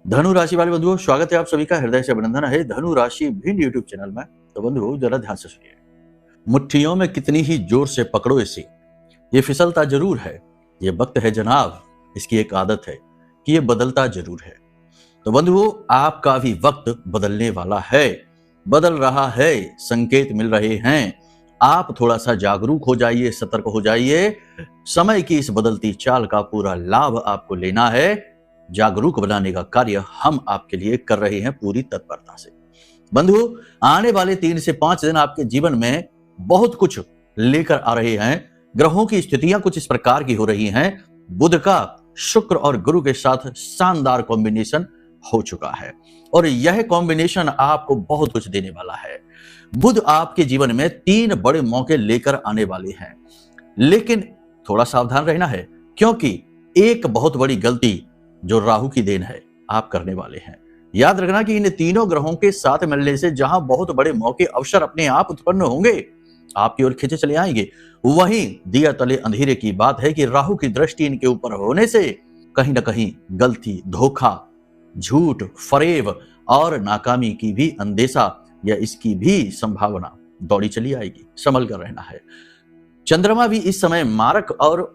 धनु राशि वाले बंधुओं, स्वागत है आप सभी का, हृदय से अभिनंदन है धनु राशि भिन्न यूट्यूब चैनल में। तो बंधुओं जरा ध्यान से सुनिए। मुट्ठियों में कितनी ही जोर से पकड़ो इसे, ये फिसलता जरूर है। ये वक्त है जनाब, इसकी एक आदत है कि ये बदलता जरूर है। तो बंधुओं आपका भी वक्त बदलने वाला है, बदल रहा है, संकेत मिल रहे हैं। आप थोड़ा सा जागरूक हो जाइए, सतर्क हो जाइए। समय की इस बदलती चाल का पूरा लाभ आपको लेना है। जागरूक बनाने का कार्य हम आपके लिए कर रहे हैं पूरी तत्परता से। बंधु, आने वाले 3 से 5 दिन आपके जीवन में बहुत कुछ लेकर आ रहे हैं। ग्रहों की स्थितियां कुछ इस प्रकार की हो रही हैं। बुध का शुक्र और गुरु के साथ शानदार कॉम्बिनेशन हो चुका है और यह कॉम्बिनेशन आपको बहुत कुछ देने वाला है। बुध आपके जीवन में 3 बड़े मौके लेकर आने वाले हैं, लेकिन थोड़ा सावधान रहना है, क्योंकि एक बहुत बड़ी गलती जो राहु की देन है आप करने वाले हैं। याद रखना कि इन तीनों ग्रहों के साथ मिलने से जहां बहुत बड़े मौके अवसर अपने आप उत्पन्न होंगे, आपकी ओर खींचे चले आएंगे, वहीं दिया तले अंधेरे की बात है कि राहु की दृष्टि इनके ऊपर होने से कहीं ना कहीं गलती, धोखा, झूठ, फरेब और नाकामी की भी अंदेशा या इसकी भी संभावना दौड़ी चली आएगी। संभल कर रहना है। चंद्रमा भी इस समय मारक और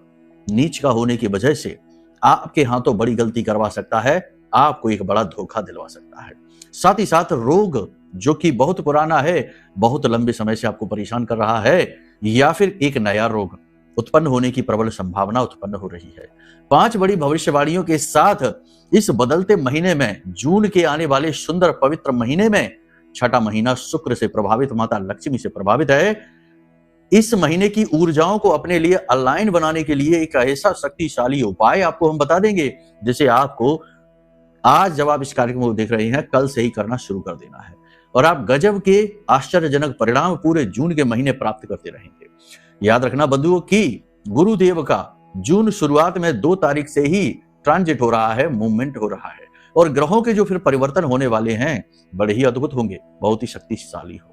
नीच का होने की वजह से आपके हाथों बड़ी गलती करवा सकता है, आपको एक बड़ा धोखा दिलवा सकता है। साथ ही साथ रोग जो कि बहुत पुराना है, बहुत लंबे समय से आपको परेशान कर रहा है, या फिर एक नया रोग उत्पन्न होने की प्रबल संभावना उत्पन्न हो रही है। 5 बड़ी भविष्यवाणियों के साथ इस बदलते महीने में, जून के आने वाले सुंदर पवित्र महीने में, छठा महीना शुक्र से प्रभावित, माता लक्ष्मी से प्रभावित है। इस महीने की ऊर्जाओं को अपने लिए अलाइन बनाने के लिए एक ऐसा शक्तिशाली उपाय आपको हम बता देंगे, जिसे आपको आज जब आप इस कार्यक्रम को देख रहे हैं, कल से ही करना शुरू कर देना है और आप गजब के आश्चर्यजनक परिणाम पूरे जून के महीने प्राप्त करते रहेंगे। याद रखना बंधुओं कि गुरुदेव का जून शुरुआत में 2 तारीख से ही ट्रांजिट हो रहा है, मूवमेंट हो रहा है, और ग्रहों के जो फिर परिवर्तन होने वाले हैं बड़े ही अद्भुत होंगे, बहुत ही शक्तिशाली होंगे।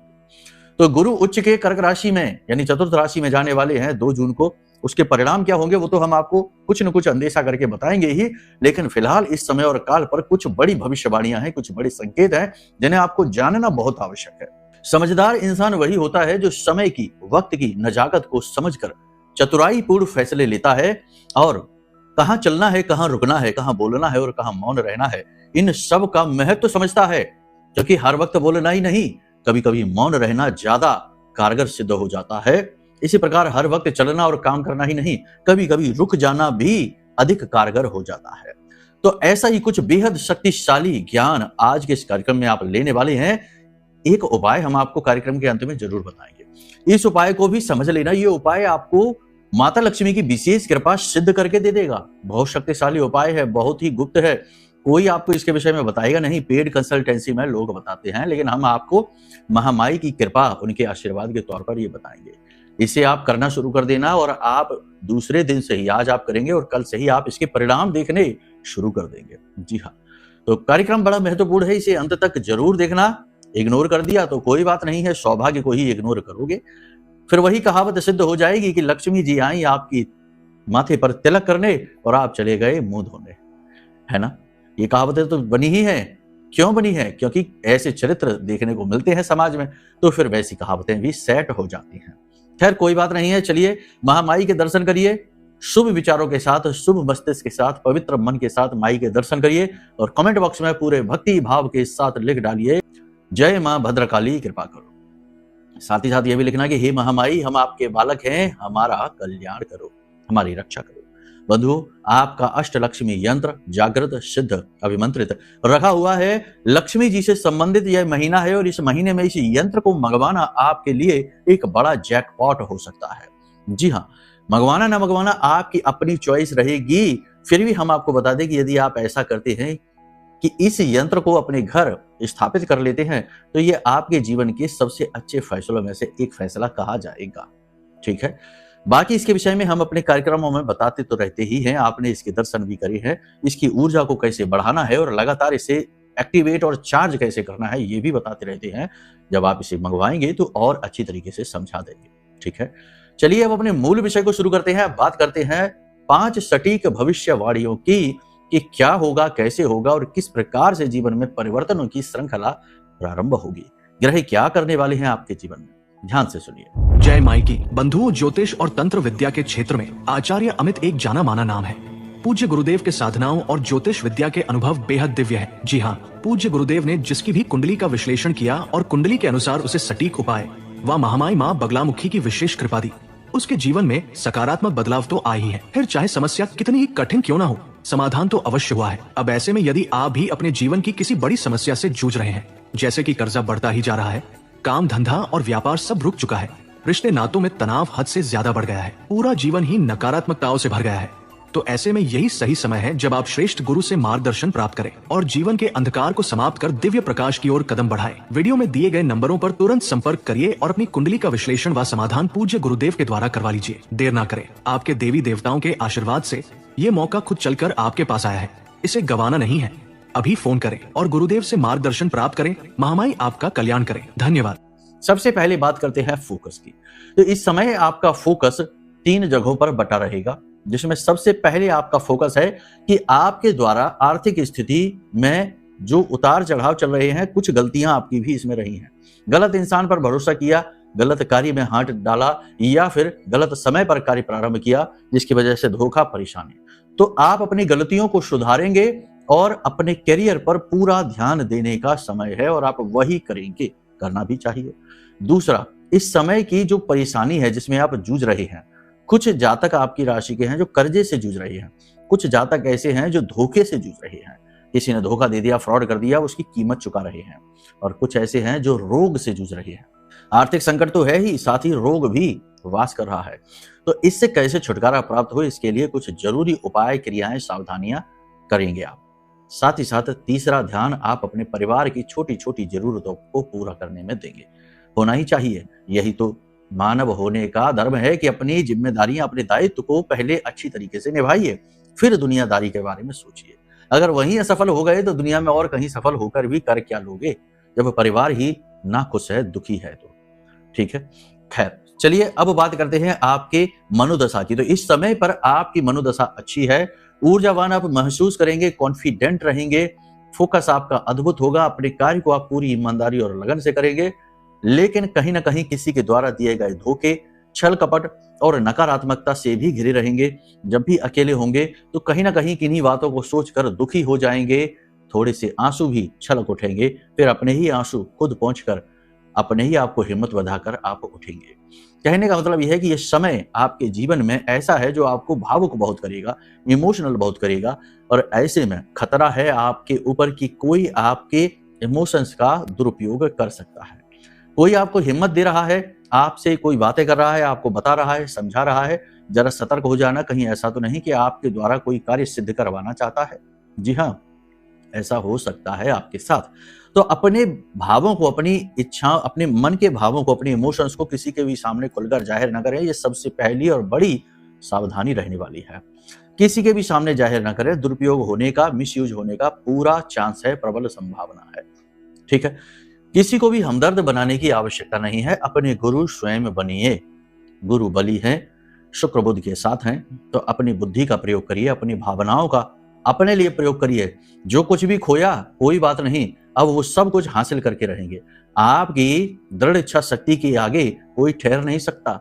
तो गुरु उच्च के कर्क राशि में यानी चतुर्थ राशि में जाने वाले हैं 2 जून को। उसके परिणाम क्या होंगे वो तो हम आपको कुछ न कुछ अंदेशा करके बताएंगे ही, लेकिन फिलहाल इस समय और काल पर कुछ बड़ी भविष्यवाणियां हैं, कुछ बड़े संकेत हैं जिन्हें आपको जानना बहुत आवश्यक है। समझदार इंसान वही होता है जो समय की, वक्त की नजाकत को समझकर चतुराई पूर्ण फैसले लेता है और कहां चलना है, कहां रुकना है, कहां बोलना है और कहां मौन रहना है, इन सब का महत्व समझता है। क्योंकि हर वक्त बोलना ही नहीं, कभी कभी मौन रहना ज्यादा कारगर सिद्ध हो जाता है। इसी प्रकार हर वक्त चलना और काम करना ही नहीं, कभी कभी रुक जाना भी अधिक कारगर हो जाता है। तो ऐसा ही कुछ बेहद शक्तिशाली ज्ञान आज के इस कार्यक्रम में आप लेने वाले हैं। एक उपाय हम आपको कार्यक्रम के अंत में जरूर बताएंगे। इस उपाय को भी समझ लेना, ये उपाय आपको माता लक्ष्मी की विशेष कृपा सिद्ध करके दे देगा। बहुत शक्तिशाली उपाय है, बहुत ही गुप्त है, कोई आपको इसके विषय में बताएगा नहीं। पेड कंसल्टेंसी में लोग बताते हैं, लेकिन हम आपको महामाई की कृपा, उनके आशीर्वाद के तौर पर ये बताएंगे। इसे आप करना शुरू कर देना और आप दूसरे दिन से ही, आज आप करेंगे और कल से ही आप इसके परिणाम देखने शुरू कर देंगे। जी हाँ, तो कार्यक्रम बड़ा महत्वपूर्ण है, इसे अंत तक जरूर देखना। इग्नोर कर दिया तो कोई बात नहीं है, सौभाग्य को ही इग्नोर करोगे फिर वही कहावत सिद्ध हो जाएगी कि लक्ष्मी जी आई आपकी माथे पर तिलक करने और आप चले गए मुंह धोने, है ना। ये कहावतें तो बनी ही है। क्यों बनी है? क्योंकि ऐसे चरित्र देखने को मिलते हैं समाज में, तो फिर वैसी कहावतें भी सेट हो जाती हैं। खैर कोई बात नहीं है, चलिए महामाई के दर्शन करिए, शुभ विचारों के साथ, शुभ मस्तिष्क के साथ, पवित्र मन के साथ माई के दर्शन करिए और कमेंट बॉक्स में पूरे भक्ति भाव के साथ लिख डालिए, जय मां भद्रकाली कृपा करो। साथ ही साथ यह भी लिखना कि हे महामाई, हम आपके बालक हैं, हमारा कल्याण करो, हमारी रक्षा करो। बंधुओं, आपका अष्टलक्ष्मी यंत्र जागृत, सिद्ध, अभिमंत्रित रखा हुआ है। लक्ष्मी जी से संबंधित यह महीना है और इस महीने में इस यंत्र को मंगवाना आपके लिए एक बड़ा जैकपॉट हो सकता है। जी हाँ, मंगवाना ना मंगवाना आपकी अपनी चॉइस रहेगी। फिर भी हम आपको बता दें कि यदि आप ऐसा करते हैं कि इस यंत्र को अपने घर स्थापित कर लेते हैं, तो ये आपके जीवन के सबसे अच्छे फैसलों में से एक फैसला कहा जाएगा। ठीक है, बाकी इसके विषय में हम अपने कार्यक्रमों में बताते तो रहते ही हैं, आपने इसके दर्शन भी करे हैं। इसकी ऊर्जा को कैसे बढ़ाना है और लगातार इसे एक्टिवेट और चार्ज कैसे करना है, ये भी बताते रहते हैं। जब आप इसे मंगवाएंगे तो और अच्छी तरीके से समझा देंगे। ठीक है, चलिए अब अपने मूल विषय को शुरू करते हैं। बात करते हैं 5 सटीक भविष्यवाणियों की कि क्या होगा, कैसे होगा और किस प्रकार से जीवन में परिवर्तनों की श्रृंखला प्रारंभ होगी। ग्रह क्या करने वाले हैं आपके जीवन में, ध्यान से सुनिए। जय माइकी बंधुओं, ज्योतिष और तंत्र विद्या के क्षेत्र में आचार्य अमित एक जाना माना नाम है। पूज्य गुरुदेव के साधनाओं और ज्योतिष विद्या के अनुभव बेहद दिव्य है। जी हाँ, पूज्य गुरुदेव ने जिसकी भी कुंडली का विश्लेषण किया और कुंडली के अनुसार उसे सटीक उपाय व महामाई माँ बगलामुखी की विशेष कृपा दी, उसके जीवन में सकारात्मक बदलाव तो आ ही है। फिर चाहे समस्या कितनी ही कठिन क्यों ना हो, समाधान तो अवश्य हुआ है। अब ऐसे में यदि आप भी अपने जीवन की किसी बड़ी समस्या से जूझ रहे हैं, जैसे कि कर्जा बढ़ता ही जा रहा है, काम धंधा और व्यापार सब रुक चुका है, रिश्ते नातों में तनाव हद से ज्यादा बढ़ गया है, पूरा जीवन ही नकारात्मकताओं से भर गया है, तो ऐसे में यही सही समय है जब आप श्रेष्ठ गुरु से मार्गदर्शन प्राप्त करें और जीवन के अंधकार को समाप्त कर दिव्य प्रकाश की ओर कदम बढ़ाएं। वीडियो में दिए गए नंबरों पर तुरंत संपर्क करिए और अपनी कुंडली का विश्लेषण व समाधान पूज्य गुरुदेव के द्वारा करवा लीजिए। देर ना करें, आपके देवी देवताओं के आशीर्वाद से ये मौका खुद चलकर आपके पास आया है, इसे गंवाना नहीं है। अभी फोन करें और गुरुदेव से मार्गदर्शन प्राप्त करें। महामाई आपका कल्याण करें। धन्यवाद। सबसे पहले बात करते हैं फोकस की। तो इस समय आपका फोकस 3 जगहों पर बटा रहेगा, जिसमें सबसे पहले आपका फोकस है कि आपके द्वारा आर्थिक स्थिति में जो उतार चढ़ाव चल रहे हैं, कुछ गलतियां आपकी भी इसमें रही हैं। गलत इंसान पर भरोसा किया, गलत कार्य में हाथ डाला या फिर गलत समय पर कार्य प्रारंभ किया, जिसकी वजह से धोखा, परेशानी। तो आप अपनी गलतियों को सुधारेंगे और अपने करियर पर पूरा ध्यान देने का समय है और आप वही करेंगे, करना भी चाहिए। दूसरा, इस समय की जो परेशानी है जिसमें आप जूझ रहे हैं, कुछ जातक आपकी राशि के हैं जो कर्जे से जूझ रहे हैं, कुछ जातक ऐसे हैं जो धोखे से जूझ रहे हैं, किसी ने धोखा दे दिया, फ्रॉड कर दिया, उसकी कीमत चुका रहे हैं, और कुछ ऐसे हैं जो रोग से जूझ रहे हैं। आर्थिक संकट तो है ही, साथ ही रोग भी वास कर रहा है। तो इससे कैसे छुटकारा प्राप्त हो, इसके लिए कुछ जरूरी उपाय, क्रियाएं, सावधानियां करेंगे आप। साथ ही साथ तीसरा, ध्यान आप अपने परिवार की छोटी छोटी जरूरतों को पूरा करने में देंगे, होना ही चाहिए। यही तो मानव होने का धर्म है कि अपनी जिम्मेदारियां, अपने दायित्व को पहले अच्छी तरीके से निभाइए, फिर दुनियादारी के बारे में सोचिए। अगर वहीं असफल हो गए तो दुनिया में और कहीं सफल होकर भी कर क्या लोगे, जब परिवार ही ना खुश है, दुखी है तो। ठीक है, खैर चलिए अब बात करते हैं आपके मनोदशा की। तो इस समय पर आपकी मनोदशा अच्छी है, ऊर्जावान आप महसूस करेंगे, कॉन्फिडेंट रहेंगे, फोकस आपका अद्भुत होगा, अपने कार्य को आप पूरी ईमानदारी और लगन से करेंगे। लेकिन कहीं ना कहीं किसी के द्वारा दिए गए धोखे, छल कपट और नकारात्मकता से भी घिरे रहेंगे। जब भी अकेले होंगे तो कहीं ना कहीं किन्हीं बातों को सोचकर दुखी हो जाएंगे, थोड़े से आंसू भी छलक उठेंगे, फिर अपने ही आंसू खुद पहुंचकर अपने ही आपको हिम्मत बढ़ाकर आप उठेंगे। कहने का मतलब यह है कि यह समय आपके जीवन में ऐसा है जो आपको भावुक बहुत करेगा, इमोशनल बहुत करेगा, और ऐसे में खतरा है आपके ऊपर कि कोई आपके इमोशंस का दुरुपयोग कर सकता है। कोई आपको हिम्मत दे रहा है, आपसे कोई बातें कर रहा है, आपको बता रहा है, समझा रहा है, जरा सतर्क हो जाना, कहीं ऐसा तो नहीं कि आपके द्वारा कोई कार्य सिद्ध करवाना चाहता है। जी हाँ, ऐसा हो सकता है आपके साथ। तो अपने भावों को, अपनी इच्छाओं, अपने मन के भावों को, अपने इमोशंस को किसी के भी सामने खुलकर जाहिर न करें। ये सबसे पहली और बड़ी सावधानी रहने वाली है। किसी के भी सामने जाहिर न करें, दुरुपयोग होने का, मिसयूज होने का पूरा चांस है, प्रबल संभावना है। ठीक है, किसी को भी हमदर्द बनाने की आवश्यकता नहीं है, अपने गुरु स्वयं बनिए। गुरु बली हैं, शुक्र बुध के साथ हैं, तो अपनी बुद्धि का प्रयोग करिए, अपनी भावनाओं का अपने लिए प्रयोग करिए। जो कुछ भी खोया कोई बात नहीं, अब वो सब कुछ हासिल करके रहेंगे। आपकी दृढ़ इच्छा शक्ति के आगे कोई ठहर नहीं सकता।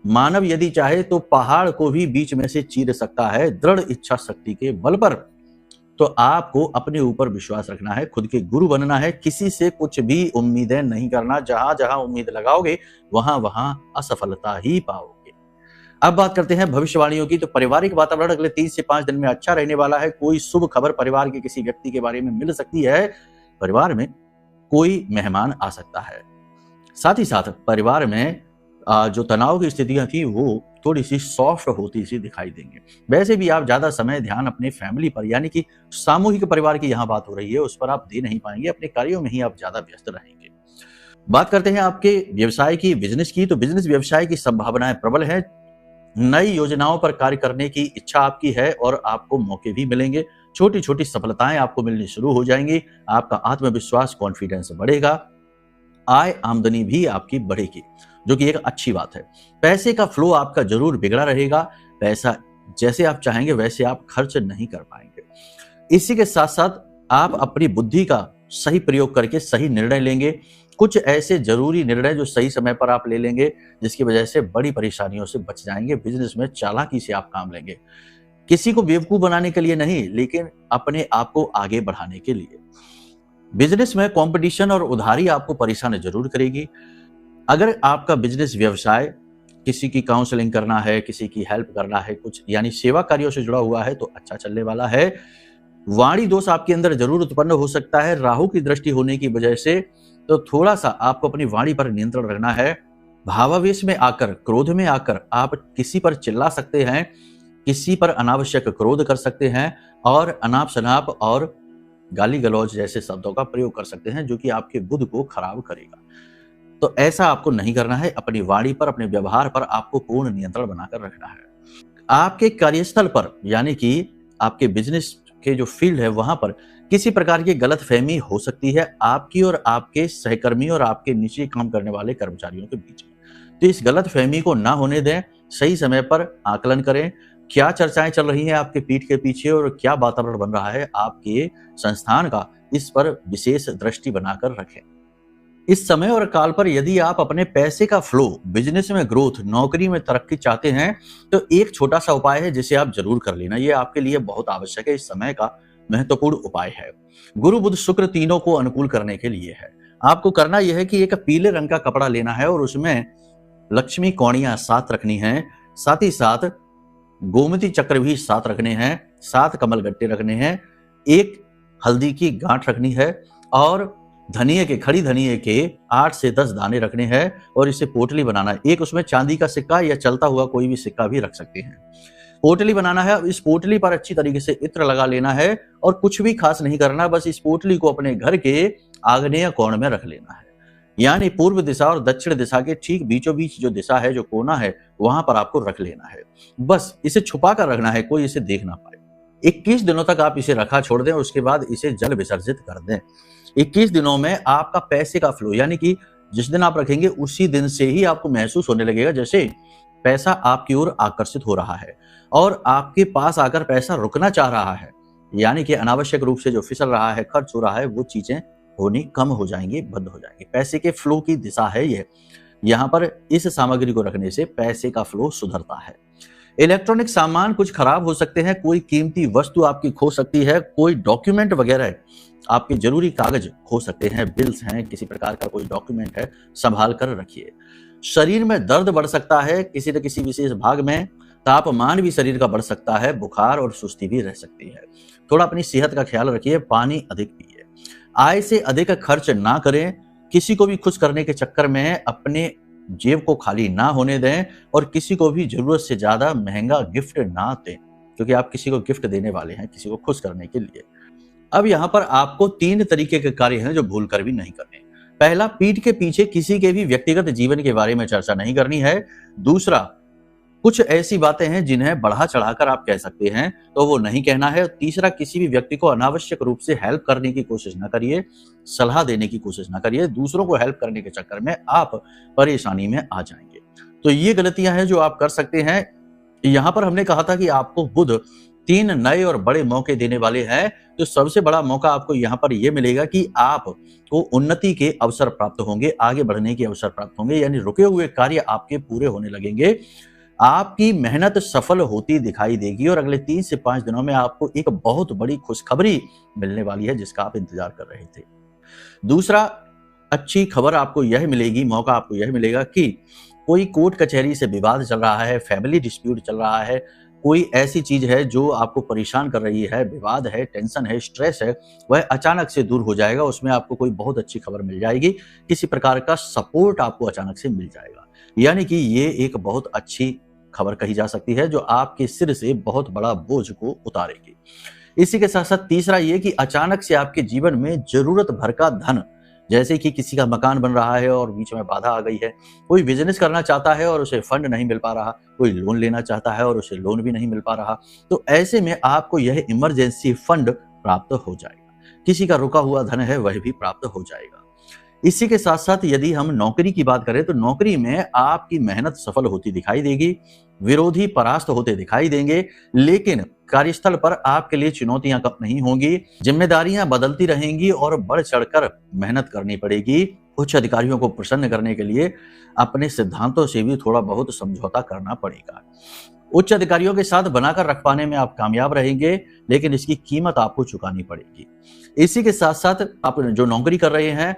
मानव यदि चाहे तो पहाड़ को भी बीच में से चीर सकता है, दृढ़ इच्छा शक्ति के बल पर। तो आपको अपने ऊपर विश्वास रखना है, खुद के गुरु बनना है, किसी से कुछ भी उम्मीदें नहीं करना। जहां जहां उम्मीद लगाओगे वहां वहां असफलता ही पाओगे। अब बात करते हैं भविष्यवाणियों की। तो पारिवारिक वातावरण अगले 3 से 5 दिन में अच्छा रहने वाला है। कोई शुभ खबर परिवार के किसी व्यक्ति के बारे में मिल सकती है, परिवार में कोई मेहमान आ सकता है। साथ ही साथ परिवार में जो तनाव की स्थितियां थी वो थोड़ी सी सॉफ्ट होती सी दिखाई देंगे। वैसे भी आप ज्यादा समय ध्यान अपने फैमिली पर, यानी कि सामूहिक परिवार की यहाँ बात हो रही है, उस पर आप दे नहीं पाएंगे, अपने कार्यों में ही आप ज्यादा व्यस्त रहेंगे। बात करते हैं आपके व्यवसाय की, बिजनेस की। तो बिजनेस व्यवसाय की संभावनाएं प्रबल है। नई योजनाओं पर कार्य करने की इच्छा आपकी है और आपको मौके भी मिलेंगे। छोटी छोटी सफलताएं आपको मिलनी शुरू हो जाएंगी। आपका आत्मविश्वास, कॉन्फिडेंस बढ़ेगा। आय आमदनी भी आपकी बढ़ेगी, जो कि एक अच्छी बात है। पैसे का फ्लो आपका जरूर बिगड़ा रहेगा। पैसा जैसे आप चाहेंगे वैसे आप खर्च नहीं कर पाएंगे। इसी के साथ साथ आप अपनी बुद्धि का सही प्रयोग करके सही निर्णय लेंगे। कुछ ऐसे जरूरी निर्णय जो सही समय पर आप ले लेंगे, जिसकी वजह से बड़ी परेशानियों से बच जाएंगे। बिजनेस में चालाकी से आप काम लेंगे, किसी को बेवकूफ बनाने के लिए नहीं, लेकिन अपने आप को आगे बढ़ाने के लिए। बिजनेस में कंपटीशन और उधारी आपको परेशान जरूर करेगी। अगर आपका बिजनेस व्यवसाय किसी की काउंसलिंग करना है, किसी की हेल्प करना है, कुछ यानी सेवा कार्यों से जुड़ा हुआ है, तो अच्छा चलने वाला है। वाणी दोष आपके अंदर जरूर उत्पन्न हो सकता है राहु की दृष्टि होने की वजह से, तो थोड़ा सा आपको अपनी वाणी पर नियंत्रण रखना है। भावावेश में आकर, क्रोध में आकर आप किसी पर चिल्ला सकते हैं, किसी पर अनावश्यक क्रोध कर सकते हैं और अनाप शनाप और गाली गलौज जैसे शब्दों का प्रयोग कर सकते हैं, जो कि आपके बुद्ध को खराब करेगा। तो ऐसा आपको नहीं करना है। अपनी वाणी पर, अपने व्यवहार पर आपको पूर्ण नियंत्रण बनाकर रखना है। आपके कार्यस्थल पर, यानी कि आपके बिजनेस के जो फील्ड है वहां पर किसी प्रकार की गलतफहमी हो सकती है आपकी और आपके सहकर्मी और आपके नीचे काम करने वाले कर्मचारियों के बीच में। तो इस गलतफहमी को ना होने दें। सही समय पर आकलन करें, क्या चर्चाएं चल रही हैं आपके पीठ के पीछे और क्या वातावरण बन रहा है आपके संस्थान का, इस पर विशेष दृष्टि बनाकर रखें। इस समय और काल पर यदि आप अपने पैसे का फ्लो, बिजनेस में ग्रोथ, नौकरी में तरक्की चाहते हैं, तो एक छोटा सा उपाय है जिसे आप जरूर कर लेना। ये आपके लिए बहुत आवश्यक है, इस समय का महत्वपूर्ण उपाय है। गुरु बुध शुक्र तीनों को अनुकूल करने के लिए है। आपको करना यह है कि एक पीले रंग का कपड़ा लेना है और उसमें लक्ष्मी कौड़ियां 7 रखनी है, साथ ही साथ गोमती चक्र भी 7 रखने हैं, 7 कमल गट्टे रखने हैं, 1 हल्दी की गांठ रखनी है और धनिये के, खड़ी धनिये के 8 से 10 दाने रखने हैं और इसे पोटली बनाना है। एक उसमें चांदी का सिक्का या चलता हुआ कोई भी सिक्का भी रख सकते हैं। पोटली बनाना है। इस पोटली पर अच्छी तरीके से इत्र लगा लेना है और कुछ भी खास नहीं करना, बस इस पोटली को अपने घर के आग्नेय कोण में रख लेना है, यानी पूर्व दिशा और दक्षिण दिशा के ठीक बीचों बीच जो दिशा है, जो कोना है, वहां पर आपको रख लेना है। बस इसे छुपा कर रखना है, कोई इसे देख ना पाए। 21 दिनों तक आप इसे रखा छोड़ दें, उसके बाद इसे जल विसर्जित कर दें। 21 दिनों में आपका पैसे का फ्लो, यानी कि जिस दिन आप रखेंगे उसी दिन से ही आपको महसूस होने लगेगा जैसे पैसा आपकी ओर आकर्षित हो रहा है और आपके पास आकर पैसा रुकना चाह रहा है, यानी कि अनावश्यक रूप से जो फिसल रहा है, खर्च हो रहा है, वो चीजें होनी कम हो जाएंगी, बंद हो जाएंगी। पैसे के फ्लो की दिशा है ये। यहाँ पर इस सामग्री को रखने से पैसे का फ्लो सुधरता है। इलेक्ट्रॉनिक सामान कुछ खराब हो सकते हैं, कोई कीमती वस्तु आपकी खो सकती है, कोई डॉक्यूमेंट वगैरह आपके जरूरी कागज खो सकते हैं, बिल्स हैं, किसी प्रकार का कोई डॉक्यूमेंट है, संभाल कर रखिए। शरीर में दर्द बढ़ सकता है किसी न किसी विशेष भाग में, तापमान भी शरीर का बढ़ सकता है, बुखार और सुस्ती भी रह सकती है। थोड़ा अपनी सेहत का ख्याल रखिए, पानी अधिक पिए। आय से अधिक खर्च ना करें, किसी को भी खुश करने के चक्कर में अपने जेब को खाली ना होने दें और किसी को भी जरूरत से ज्यादा महंगा गिफ्ट ना दें, क्योंकि आप किसी को गिफ्ट देने वाले हैं किसी को खुश करने के लिए। अब यहाँ पर आपको 3 तरीके के कार्य हैं जो भूल कर भी नहीं करने। पहला, पीठ के पीछे किसी के भी व्यक्तिगत जीवन के बारे में चर्चा नहीं करनी है। दूसरा, कुछ ऐसी बातें हैं जिन्हें बढ़ा चढ़ाकर आप कह सकते हैं तो वो नहीं कहना है। तीसरा, किसी भी व्यक्ति को अनावश्यक रूप से हेल्प करने की कोशिश ना करिए, सलाह देने की कोशिश ना करिए। दूसरों को हेल्प करने के चक्कर में आप परेशानी में आ जाएंगे। तो ये गलतियां हैं जो आप कर सकते हैं। यहाँ पर हमने कहा था कि आपको बुध 3 नए और बड़े मौके देने वाले हैं, तो सबसे बड़ा मौका आपको यहाँ पर यह मिलेगा कि आपको उन्नति के अवसर प्राप्त होंगे, आगे बढ़ने के अवसर प्राप्त होंगे, यानी रुके हुए कार्य आपके पूरे होने लगेंगे। आपकी मेहनत सफल होती दिखाई देगी और अगले 3 से 5 दिनों में आपको एक बहुत बड़ी खुशखबरी मिलने वाली है जिसका आप इंतजार कर रहे थे। दूसरा, अच्छी खबर आपको यह मिलेगी, मौका आपको यह मिलेगा कि कोई कोर्ट कचहरी से विवाद चल रहा है, फैमिली डिस्प्यूट चल रहा है, कोई ऐसी चीज है जो आपको परेशान कर रही है, विवाद है, टेंशन है, स्ट्रेस है, वह अचानक से दूर हो जाएगा। उसमें आपको कोई बहुत अच्छी खबर मिल जाएगी, किसी प्रकार का सपोर्ट आपको अचानक से मिल जाएगा, यानी कि ये एक बहुत अच्छी खबर कही जा सकती है जो आपके सिर से बहुत बड़ा बोझ को उतारेगी। इसी के साथ साथ तीसरा ये कि अचानक से आपके जीवन में जरूरत भर का धन, जैसे कि किसी का मकान बन रहा है और बीच में बाधा आ गई है, कोई बिजनेस करना चाहता है और उसे फंड नहीं मिल पा रहा, कोई लोन लेना चाहता है और उसे लोन भी नहीं मिल पा रहा, तो ऐसे में आपको यह इमरजेंसी फंड प्राप्त हो जाएगा। किसी का रुका हुआ धन है वह भी प्राप्त हो जाएगा। इसी के साथ साथ यदि हम नौकरी की बात करें तो नौकरी में आपकी मेहनत सफल होती दिखाई देगी। विरोधी परास्त होते दिखाई देंगे, लेकिन कार्यस्थल पर आपके लिए चुनौतियां कम नहीं होंगी। जिम्मेदारियां बदलती रहेंगी और बढ़ चढ़कर मेहनत करनी पड़ेगी। उच्च अधिकारियों को प्रसन्न करने के लिए अपने सिद्धांतों से भी थोड़ा बहुत समझौता करना पड़ेगा। उच्च अधिकारियों के साथ बनाकर रख पाने में आप कामयाब रहेंगे, लेकिन इसकी कीमत आपको चुकानी पड़ेगी। इसी के साथ साथ आप जो नौकरी कर रहे हैं,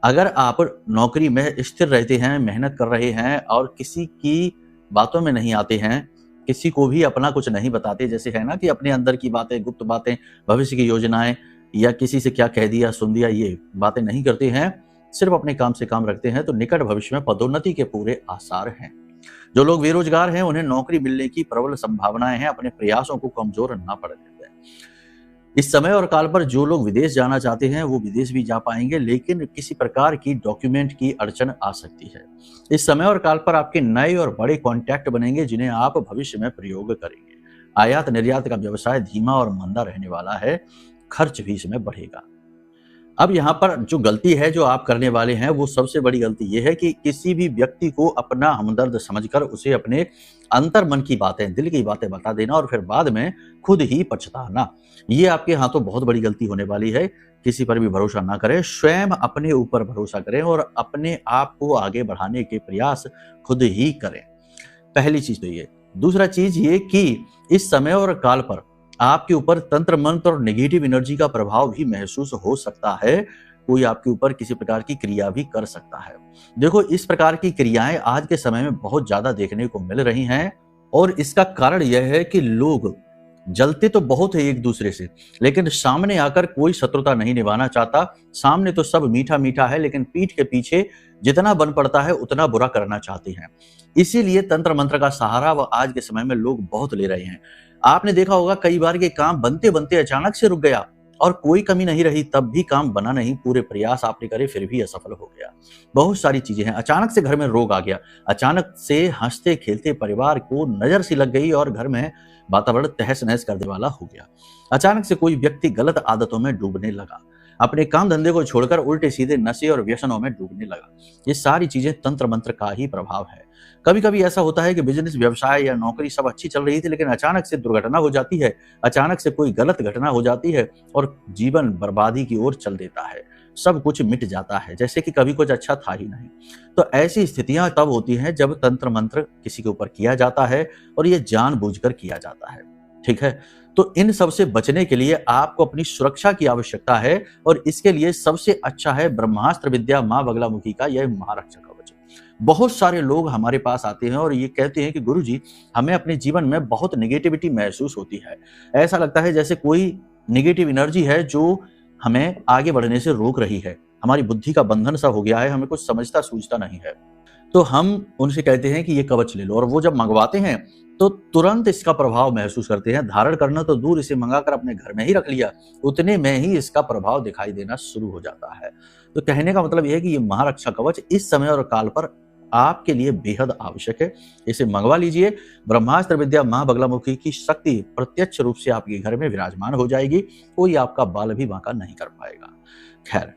अगर आप नौकरी में स्थिर रहते हैं, मेहनत कर रहे हैं और किसी की बातों में नहीं आते हैं, किसी को भी अपना कुछ नहीं बताते, जैसे है ना कि अपने अंदर की बातें, गुप्त बातें, भविष्य की योजनाएं या किसी से क्या कह दिया सुन दिया, ये बातें नहीं करते हैं, सिर्फ अपने काम से काम रखते हैं, तो निकट भविष्य में पदोन्नति के पूरे आसार हैं। जो लोग बेरोजगार हैं, उन्हें नौकरी मिलने की प्रबल संभावनाएं हैं। अपने प्रयासों को कमजोर ना पड़ने दें। इस समय और काल पर जो लोग विदेश जाना चाहते हैं वो विदेश भी जा पाएंगे, लेकिन किसी प्रकार की डॉक्यूमेंट की अड़चन आ सकती है। इस समय और काल पर आपके नए और बड़े कॉन्टैक्ट बनेंगे, जिन्हें आप भविष्य में प्रयोग करेंगे। आयात निर्यात का व्यवसाय धीमा और मंदा रहने वाला है, खर्च भी इसमें बढ़ेगा। अब यहाँ पर जो गलती है जो आप करने वाले हैं, वो सबसे बड़ी गलती ये है कि किसी भी व्यक्ति को अपना हमदर्द समझकर उसे अपने अंतर मन की बातें, दिल की बातें बता देना और फिर बाद में खुद ही पछताना, ये आपके हाथों बहुत बड़ी गलती होने वाली है। किसी पर भी भरोसा ना करें, स्वयं अपने ऊपर भरोसा करें और अपने आप को आगे बढ़ाने के प्रयास खुद ही करें। पहली चीज तो ये। दूसरा चीज ये कि इस समय और काल पर आपके ऊपर तंत्र मंत्र और नेगेटिव एनर्जी का प्रभाव भी महसूस हो सकता है। कोई आपके ऊपर किसी प्रकार की क्रिया भी कर सकता है। देखो, इस प्रकार की क्रियाएं आज के समय में बहुत ज्यादा देखने को मिल रही हैं और इसका कारण यह है कि लोग जलते तो बहुत है एक दूसरे से, लेकिन सामने आकर कोई शत्रुता नहीं निभाना चाहता। सामने तो सब मीठा मीठा है, लेकिन पीठ के पीछे जितना बन पड़ता है उतना बुरा करना चाहते हैं। इसीलिए तंत्र मंत्र का सहारा आज के समय में लोग बहुत ले रहे हैं। आपने देखा होगा कई बार के काम बनते बनते अचानक से रुक गया और कोई कमी नहीं रही, तब भी काम बना नहीं, पूरे प्रयास आपने करे फिर भी असफल हो गया। बहुत सारी चीजें हैं। अचानक से घर में रोग आ गया, अचानक से हंसते खेलते परिवार को नजर सी लग गई और घर में वातावरण तहस नहस करने वाला हो गया। अचानक से कोई व्यक्ति गलत आदतों में डूबने लगा, अपने काम धंधे को छोड़कर उल्टे सीधे नशे और व्यसनों में डूबने लगा। ये सारी चीजें तंत्र मंत्र का ही प्रभाव है। कभी कभी ऐसा होता है कि बिजनेस, व्यवसाय या नौकरी सब अच्छी चल रही थी, लेकिन अचानक से दुर्घटना हो जाती है, अचानक से कोई गलत घटना हो जाती है और जीवन बर्बादी की ओर चल देता है। सब कुछ मिट जाता है, जैसे कि कभी कुछ अच्छा था ही नहीं। तो ऐसी स्थितियां तब होती हैं जब तंत्र मंत्र किसी के ऊपर किया जाता है और ये जानबूझकर किया जाता है। ठीक है, तो इन सब से बचने के लिए आपको अपनी सुरक्षा की आवश्यकता है और इसके लिए सबसे अच्छा है ब्रह्मास्त्र विद्या मां बगलामुखी का यह महारक्षा कवच। बहुत सारे लोग हमारे पास आते हैं और ये कहते हैं कि गुरुजी, हमें अपने जीवन में बहुत नेगेटिविटी महसूस होती है। ऐसा लगता है जैसे कोई नेगेटिव एनर्जी है जो हमें आगे बढ़ने से रोक रही है, हमारी बुद्धि का बंधन सा हो गया है, हमें कुछ समझता सूझता नहीं है। तो हम उनसे कहते हैं कि ये कवच ले लो, और वो जब मंगवाते हैं तो तुरंत इसका प्रभाव महसूस करते हैं। धारण करना तो दूर, इसे मंगाकर अपने घर में ही रख लिया, उतने में ही इसका प्रभाव दिखाई देना शुरू हो जाता है। तो कहने का मतलब यह है कि ये महारक्षा कवच इस समय और काल पर आपके लिए बेहद आवश्यक है। इसे मंगवा लीजिए। ब्रह्मास्त्र विद्या मां बगलामुखी की शक्ति प्रत्यक्ष रूप से आपके घर में विराजमान हो जाएगी, कोई आपका बाल भी बांका नहीं कर पाएगा। खैर,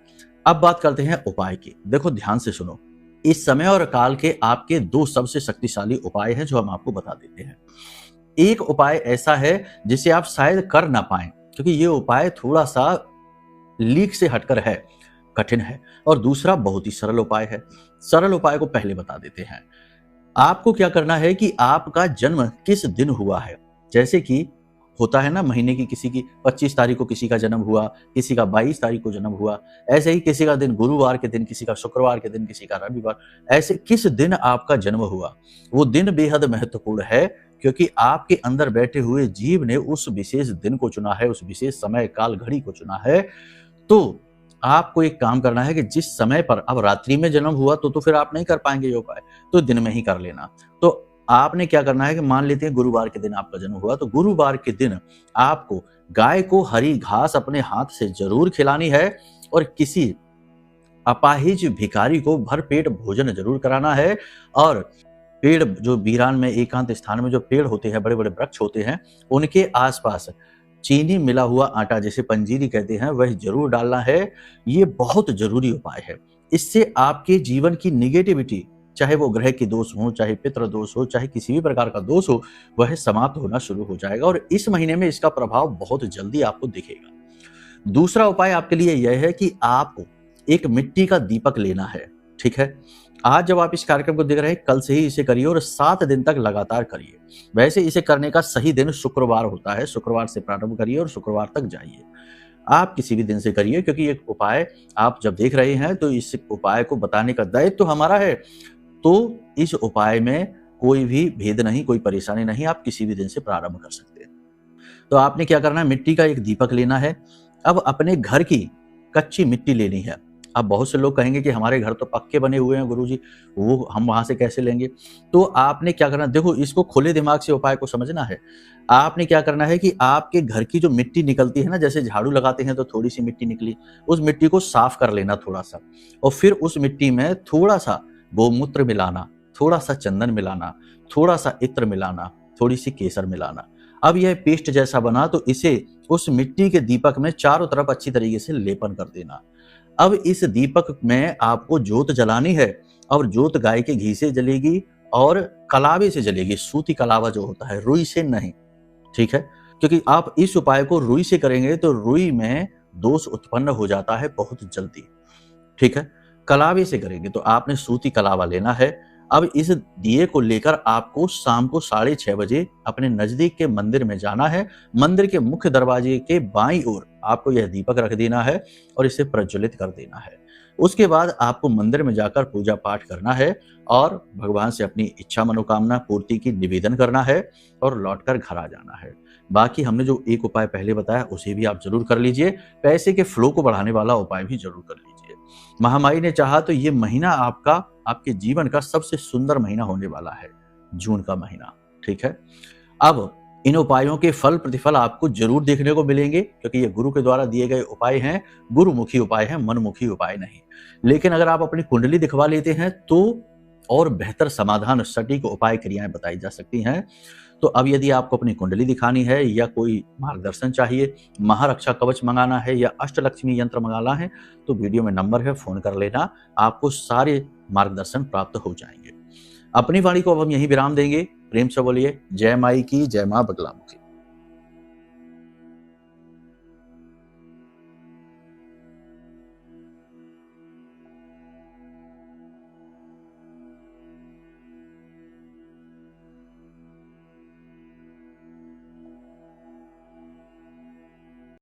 अब बात करते हैं उपाय की। देखो, ध्यान से सुनो। इस समय और काल के आपके दो सबसे शक्तिशाली उपाय हैं जो हम आपको बता देते हैं। एक उपाय ऐसा है जिसे आप शायद कर ना पाएं, क्योंकि ये उपाय थोड़ा सा लीक से हटकर है, कठिन है, और दूसरा बहुत ही सरल उपाय है। सरल उपाय को पहले बता देते हैं। आपको क्या करना है कि आपका जन्म किस दिन हुआ है, जैसे कि होता है ना, महीने की किसी की 25 तारीख को किसी का जन्म हुआ, किसी का 22 तारीख को जन्म हुआ, ऐसे ही किसी का दिन गुरुवार के दिन, किसी का शुक्रवार के दिन, किसी का रविवार, ऐसे किस दिन आपका जन्म हुआ, वो दिन बेहद महत्वपूर्ण है, क्योंकि आपके अंदर बैठे हुए जीव ने उस विशेष दिन को चुना है, उस विशेष समय काल घड़ी को चुना है। तो आपको एक काम करना है कि जिस समय पर, अब रात्रि में जन्म हुआ तो फिर आप नहीं कर पाएंगे ये उपाय, तो दिन में ही कर लेना। तो आपने क्या करना है कि मान लेते हैं गुरुवार के दिन आपका जन्म हुआ, तो गुरुवार के दिन आपको गाय को हरी घास अपने हाथ से जरूर खिलानी है और किसी अपाहिज भिखारी को भरपेट भोजन जरूर कराना है। और पेड़, जो वीरान में एकांत स्थान में जो पेड़ होते हैं, बड़े बड़े वृक्ष होते हैं, उनके आसपास चीनी मिला हुआ आटा, जिसे पंजीरी कहते हैं, वह जरूर डालना है। ये बहुत जरूरी उपाय है। इससे आपके जीवन की निगेटिविटी चाहे वो ग्रह की दोष हो, चाहे पितृ दोष हो, चाहे किसी भी प्रकार का दोष हो, वह समाप्त होना शुरू हो जाएगा और इस महीने में इसका प्रभाव बहुत जल्दी आपको दिखेगा। दूसरा उपाय आपके लिए यह है कि आपको एक मिट्टी का दीपक लेना है, ठीक है। आज जब आप इस कार्यक्रम को देख रहे हैं, कल से ही इसे करिए और 7 दिन तक लगातार करिए। वैसे इसे करने का सही दिन शुक्रवार होता है, शुक्रवार से प्रारंभ करिए और शुक्रवार तक जाइए। आप किसी भी दिन से करिए, क्योंकि ये उपाय आप जब देख रहे हैं तो इस उपाय को बताने का दायित्व तो हमारा है। तो इस उपाय में कोई भी भेद नहीं, कोई परेशानी नहीं, आप किसी भी दिन से प्रारंभ कर सकते हैं। तो आपने क्या करना है, मिट्टी का एक दीपक लेना है। अब अपने घर की कच्ची मिट्टी लेनी है। अब बहुत से लोग कहेंगे कि हमारे घर तो पक्के बने हुए हैं गुरुजी, वो हम वहां से कैसे लेंगे। तो आपने क्या करना, देखो इसको खुले दिमाग से उपाय को समझना है। आपने क्या करना है कि आपके घर की जो मिट्टी निकलती है ना, जैसे झाड़ू लगाते हैं तो थोड़ी सी मिट्टी निकली, उस मिट्टी को साफ कर लेना थोड़ा सा, और फिर उस मिट्टी में थोड़ा सा गोमूत्र मिलाना, थोड़ा सा चंदन मिलाना, थोड़ा सा इत्र मिलाना, थोड़ी सी केसर मिलाना। अब यह पेस्ट जैसा बना तो इसे उस मिट्टी के दीपक में चारों तरफ अच्छी तरीके से लेपन कर देना। अब इस दीपक में आपको जोत जलानी है और जोत गाय के घी से जलेगी और कलावे से जलेगी। सूती कलावा जो होता है, रुई से नहीं, ठीक है। क्योंकि आप इस उपाय को रुई से करेंगे तो रुई में दोष उत्पन्न हो जाता है बहुत जल्दी, ठीक है। कलावे से करेंगे तो आपने सूती कलावा लेना है। अब इस दिए को लेकर आपको शाम को 6:30 बजे अपने नजदीक के मंदिर में जाना है। मंदिर के मुख्य दरवाजे के बाईं ओर आपको यह दीपक रख देना है और इसे प्रज्वलित कर देना है। उसके बाद आपको मंदिर में जाकर पूजा पाठ करना है और भगवान से अपनी इच्छा मनोकामना पूर्ति की निवेदन करना है और लौटकर घर आ जाना है। बाकी हमने जो एक उपाय पहले बताया उसे भी आप जरूर कर लीजिए। पैसे के फ्लो को बढ़ाने वाला उपाय भी जरूर कर लीजिए। महामाई ने चाहा तो ये महीना आपके जीवन का सबसे सुंदर महीना होने वाला है, जून का महीना, ठीक है। अब इन उपायों के फल प्रतिफल आपको जरूर देखने को मिलेंगे, क्योंकि ये गुरु के द्वारा दिए गए उपाय हैं, गुरुमुखी उपाय हैं, मनमुखी उपाय नहीं। लेकिन अगर आप अपनी कुंडली दिखवा लेते हैं तो और बेहतर समाधान, सटीक उपाय क्रियाएं बताई जा सकती हैं। तो अब यदि आपको अपनी कुंडली दिखानी है या कोई मार्गदर्शन चाहिए, महारक्षा कवच मंगाना है या अष्टलक्ष्मी यंत्र मंगाना है, तो वीडियो में नंबर है, फोन कर लेना, आपको सारे मार्गदर्शन प्राप्त हो जाएंगे। अपनी वाणी को अब हम यहीं विराम देंगे। प्रेम से बोलिए जय माई की, जय मां बगलामुखी।